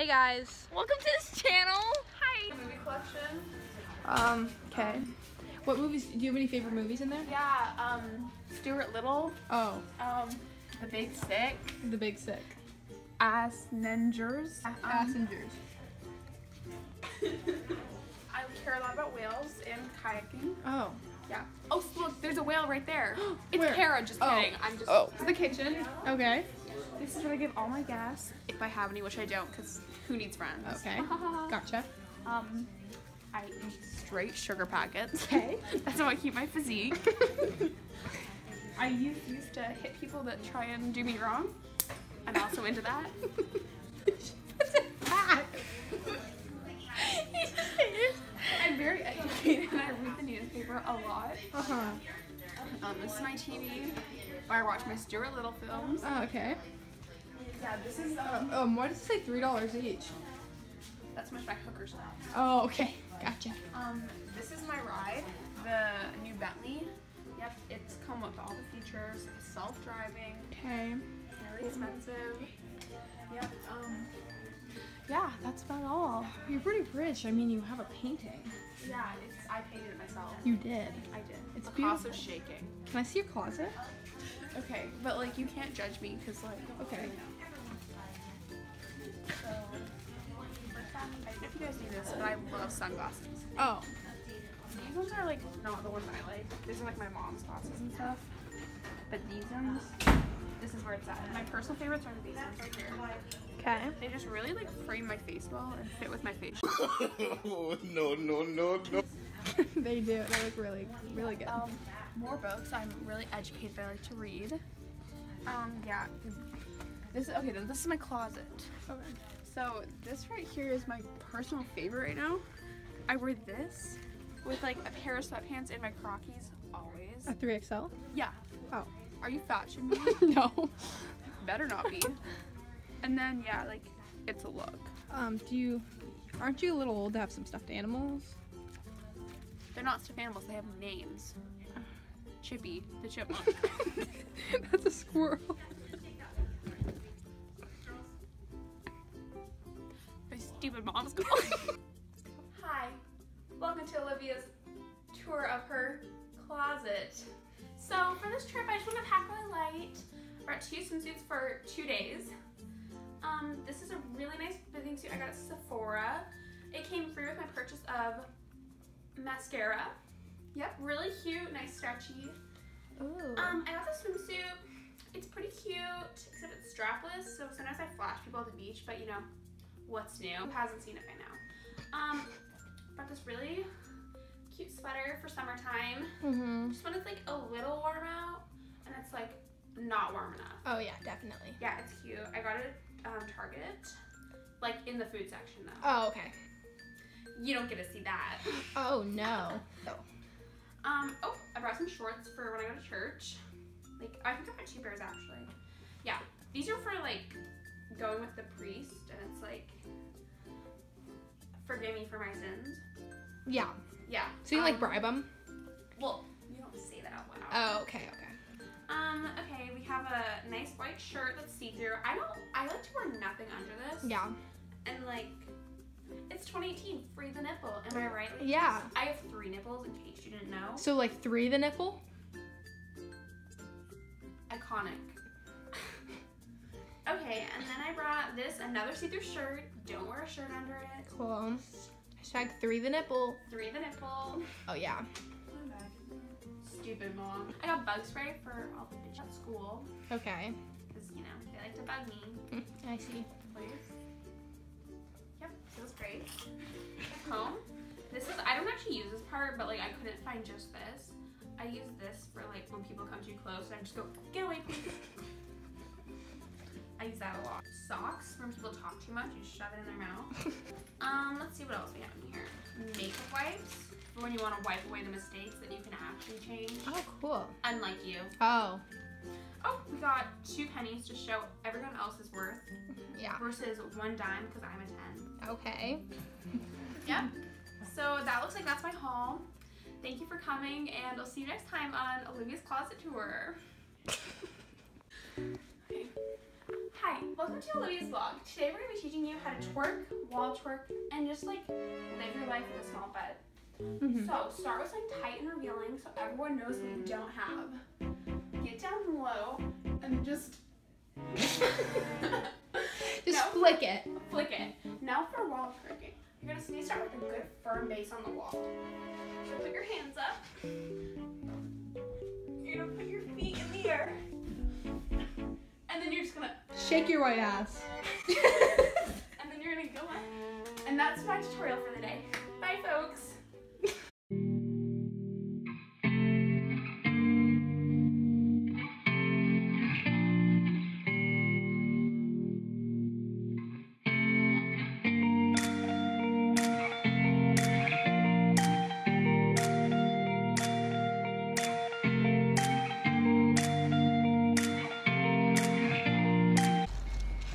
Hey guys. Welcome to this channel. Hi. Movie collection. Okay. What movies, do you have any favorite movies in there? Yeah, Stuart Little. Oh. The Big Sick. The Big Sick. Passengers. Passengers. I care a lot about whales and kayaking. Oh. Yeah. Oh, look, there's a whale right there. It's Where? Kara, just kidding. I'm just. Oh. This is the kitchen. Okay. This is where I give all my gas, if I have any, which I don't, because who needs friends? Okay. Gotcha. I eat straight sugar packets. Okay. That's how I keep my physique. I used to hit people that try and do me wrong. I'm also into that. I'm very educated and I read the newspaper a lot. This is my TV where I watch my Stuart Little films. Oh, okay. Yeah, this is Why does it say $3 each? that's my hooker stuff. Oh, okay. Gotcha. This is my ride, the new Bentley. Yep, it's come with all the features, self-driving, Okay. really expensive. Yep, yeah, that's about all. You're pretty rich. I mean, you have a painting. Yeah, I painted it myself. You did. I did. It's the beautiful. is shaking. Can I see your closet? Okay, but like you can't judge me because like. Okay. So, I don't know if you guys do this, but I love sunglasses. Oh. These ones are like not the ones I like. These are like my mom's glasses and stuff. But these ones, this is where it's at. My personal favorites are these ones right here. Okay. They just really like frame my face well and fit with my face. No. They do. They look really, really good. More books. I'm really educated. I like to read. Yeah. This is my closet. Okay. So this right here is my personal favorite right now. I wear this with like a pair of sweatpants and my Crockies always. A 3XL? Yeah. Oh. Are you fat shaming? No. Better not be. And then yeah, like it's a look. Aren't you a little old to have some stuffed animals? They're not stuffed animals. They have names. Chippy, the chipmunk. That's a squirrel. My stupid mom's calling. Hi, welcome to Olivia's tour of her closet. So for this trip, I just want to pack really light. I brought 2 swimsuits for 2 days. This is a really nice bathing suit I got at Sephora. It came free with my purchase of mascara. Yep, really cute, nice stretchy. Ooh. I got this swimsuit. It's pretty cute, except it's strapless, so sometimes I flash people at the beach, but you know, what's new? Who hasn't seen it by now? Bought this really cute sweater for summertime. Just when it's like a little warm out, and it's like not warm enough. Oh yeah, definitely. Yeah, it's cute. I got it at Target, like in the food section though. Oh, okay. You don't get to see that. Oh no. Oh, I brought some shorts for when I go to church. Like, I think I bought 2 pairs actually. Yeah, these are for like going with the priest, and it's like, forgive me for my sins. Yeah. Yeah. So you like bribe them? Well, you don't say that out loud. Oh, okay. Okay, we have a nice white shirt that's see-through. I like to wear nothing under this. Yeah. And like, it's 2018, free the nipple. Am I right? Ladies? Yeah. I have 3 nipples in case you didn't know. So like 3 the nipple? Iconic. Okay, and then I brought this, another see-through shirt. Don't wear a shirt under it. Cool. Hashtag 3 the nipple. 3 the nipple. Oh yeah. Stupid mom. I got bug spray for all the bitches at school. Okay. Because, you know, they like to bug me. I see. Please. Yep, feels great. Comb. This is, I don't actually use this part, but like I couldn't find just this. I use this for like when people come too close and I just go, get away please. I use that a lot. Socks, when people talk too much, you shove it in their mouth. Let's see what else we have in here. Makeup wipes, for when you want to wipe away the mistakes that you can actually change. Oh, cool. Unlike you. Oh. Oh, we got 2 pennies to show everyone else's worth. Yeah. Versus 1 dime, because I'm a 10. Okay. Yep. So that looks like that's my haul. Thank you for coming, and I'll see you next time on Olivia's Closet Tour. Okay. Hi, welcome to Olivia's vlog. Today we're going to be teaching you how to twerk, wall twerk, and just like live your life with a small butt. So start with something tight and revealing so everyone knows what you don't have. Get down low and just flick it. Flick it. Now for wall twerking. You're going to start with a good firm base on the wall. So put your hands up. You're going to put your feet in the air. And then you're just going to shake your white ass. and then you're going to go up. And that's my tutorial for the day. Bye, folks.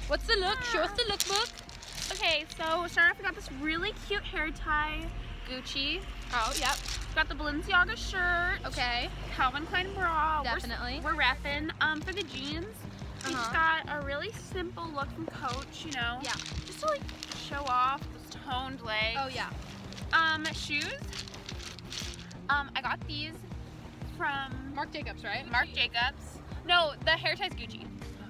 What's the look? Show us the lookbook. Okay, so start off, we got this really cute hair tie. Gucci. Oh, yep. Got the Balenciaga shirt. Okay. Calvin Klein bra. Definitely. We're repping. For the jeans, we just got a really simple look from Coach, you know. Yeah. Just to like show off those toned legs. Oh yeah. Shoes. I got these from Marc Jacobs, right? Marc Jacobs. No, the hair tie's Gucci.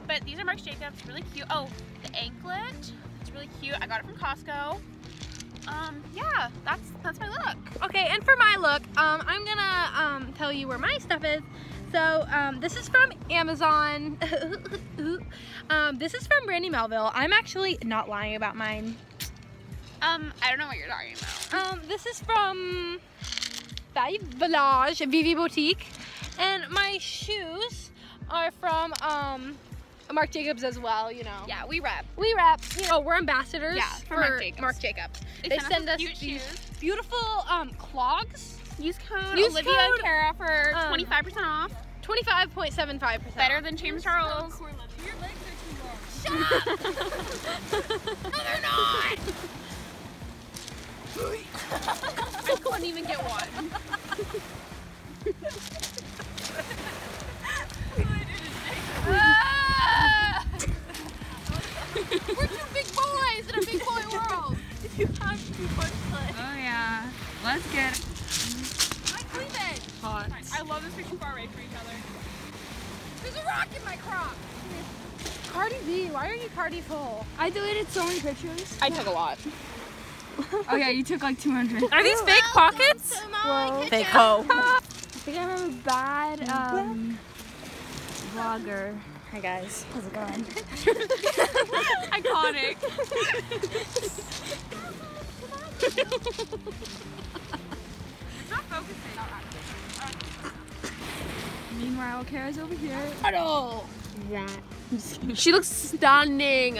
But these are Marc Jacobs, really cute. Oh, the anklet, it's really cute. I got it from Costco. Yeah, that's my look. Okay, and for my look, I'm gonna tell you where my stuff is. So this is from Amazon. This is from Brandy Melville. I'm actually not lying about mine. I don't know what you're talking about. This is from Village, Vivi Boutique, and my shoes are from Marc Jacobs as well, you know. Yeah, we rep. We rep, you know, we're ambassadors for Marc Jacobs. They send us cute these shoes. beautiful clogs. Use code Use Olivia code, Cara for 25% off. 25.75%. Better than James Charles. Your legs are too long. Shut up! No, they're not! I couldn't even get one. We're two big boys in a big boy world. You have to push play. Oh yeah. Let's get it. My cleavage. Hot. I love this we're too far away from each other. There's a rock in my crop. Cardi B, why are you Cardi full? I deleted so many pictures. I took a lot. Oh yeah, you took like 200. Are these fake pockets? Fake hoe. I think I'm a bad vlogger. Hi guys, how's it going? Iconic. It's not focusing. Meanwhile, Kara's over here. She looks stunning.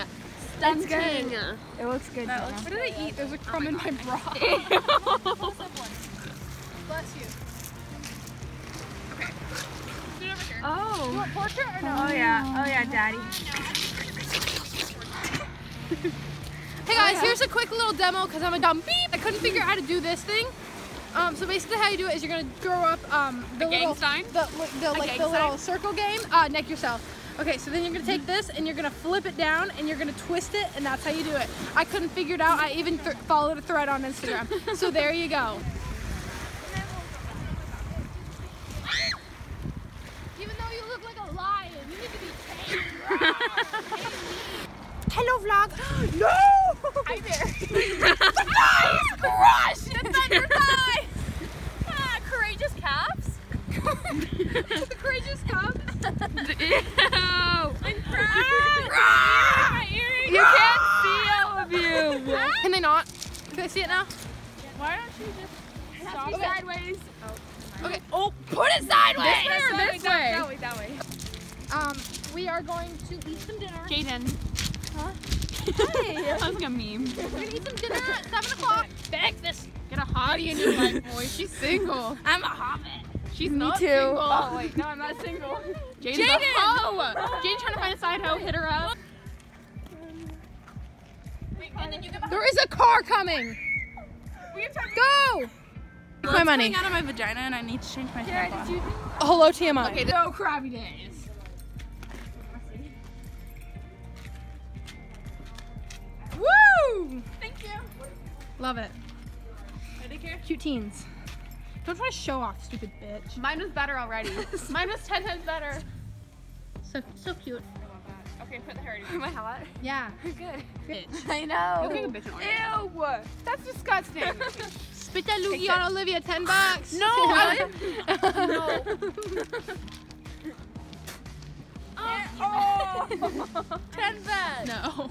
That's good. It looks good. What did I eat? There's a crumb in my bra. Bless you. Okay. Sit over here. Oh. You want portrait or no? Oh yeah, Daddy. Hey guys, here's a quick little demo because I'm a dumb beep. I couldn't figure out how to do this thing. So basically, how you do it is you're gonna grow up the little little circle game. Neck yourself. Okay, so then you're gonna take this and you're gonna flip it down and you're gonna twist it, and that's how you do it. I couldn't figure it out. I even followed a thread on Instagram. So there you go. Even though you look like a lion, you need to be tamed. Hello, vlog. No! Hi there. The thigh is crushed! It's on your thigh. Courageous calves. The courageous calves. Ew. I'm proud. You can't see all of you. Can they not? Can I see it now? Why don't you just stop sideways? Okay. Oh, put it sideways! This way or this way? That way. We are going to eat some dinner. Jaden. Huh? Hey. That was like a meme. We're gonna eat some dinner at 7 o'clock. Breakfast. Get a hottie in your life, boy. She's single. I'm a hobbit. She's Me not too. single. Oh wait, no, I'm not single. Jaden's a hoe. Jaden's trying to find a side hoe. Hit her up. Wait, and then you get There is a car coming. We have time. Go. My money. Out of my vagina, and I need to change my tampon. Hello, TMI. Okay, no crabby days. Love it. Ready, here? Cute teens. Don't try to show off, stupid bitch. Mine was better already. Mine was 10 times better. So cute. I love that. Okay, put the hair in. Am I hot? Yeah. Good. Bitch. I know. You're being a bitch and Ew! That's disgusting. Spit that loogie on Olivia, $10. No! No. Oh! 10 cents. No.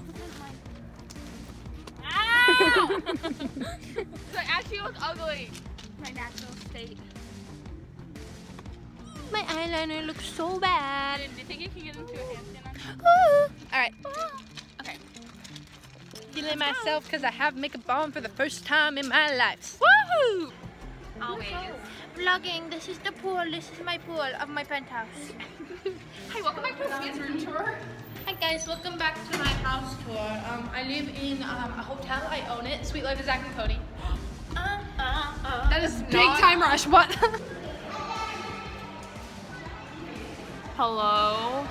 Ow! So I actually look ugly. My natural state. My eyeliner looks so bad. Do you think you can get into a handstand? Alright. Okay. Feeling myself because I have makeup on for the first time in my life. Woohoo! Always. Vlogging, this is the pool. This is my pool of my penthouse. Hi, welcome back to Sweet's room tour. Hi guys, welcome back to my house tour. I live in a hotel. I own it. Sweet Life of Zach and Cody. That is big time rush. What? Hello?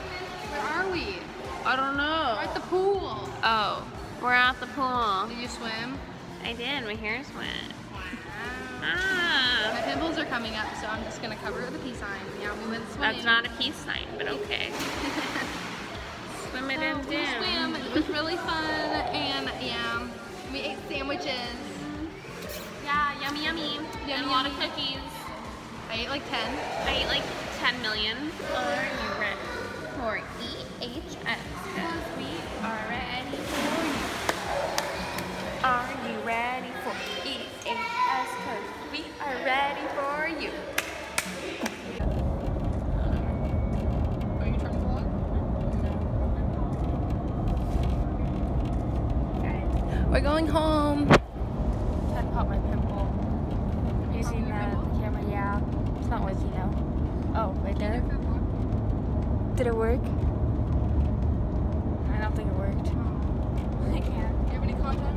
Where are we? I don't know. We're at the pool. Oh, we're at the pool. Did you swim? I did. My hair's wet. My Ah. pimples are coming up, so I'm just gonna cover it with a peace sign. Yeah, we went swimming. That's not a peace sign, but okay. Swim it in We swam. down. It was really fun, and yeah, we ate sandwiches. Yeah, yummy, yummy. And a lot of cookies. I ate like 10. I ate like 10 million. Are you ready for EHS? Because we are ready for you. Are you ready for EHS? Because we are ready for you. Are you trying to vlog? Okay. We're going home. Trying to pop my pimple. Using the camera, yeah. It's not working now. Oh, right there. Did it work? I don't think it worked. I can't. Do you have any content?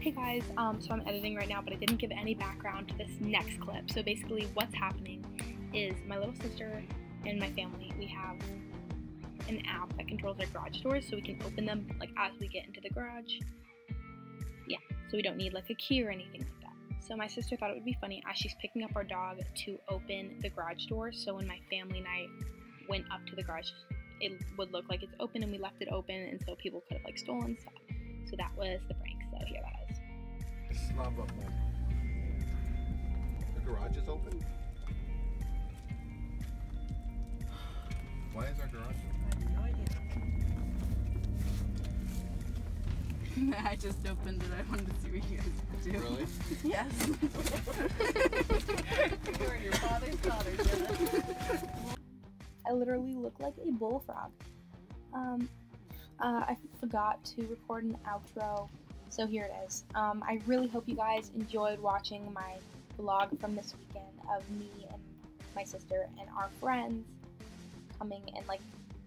Hey guys, so I'm editing right now, but I didn't give any background to this next clip. So basically what's happening is my little sister and my family, we have an app that controls our garage doors so we can open them like as we get into the garage. Yeah, so we don't need like a key or anything like that. So my sister thought it would be funny as she's picking up our dog to open the garage door, so when my family and I went up to the garage, it would look like it's open and we left it open, and so people could have like stolen stuff. So that was the prank, so here that is. Slava moment. The garage is open? Why is our garage open? I just opened it. I wanted to see what you guys would do. Really? Yes. You're your father's daughter. I literally look like a bullfrog. I forgot to record an outro, so here it is. I really hope you guys enjoyed watching my vlog from this weekend of me and my sister and our friends coming and like,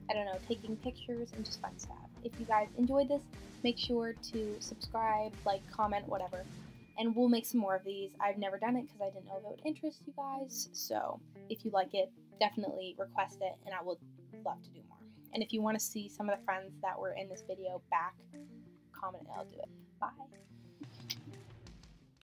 I don't know, taking pictures and just fun stuff. If you guys enjoyed this, make sure to subscribe, like, comment, whatever, and we'll make some more of these. I've never done it because I didn't know if it would interest you guys, so if you like it, definitely request it and I would love to do more. And if you want to see some of the friends that were in this video back, comment and I'll do it. Bye.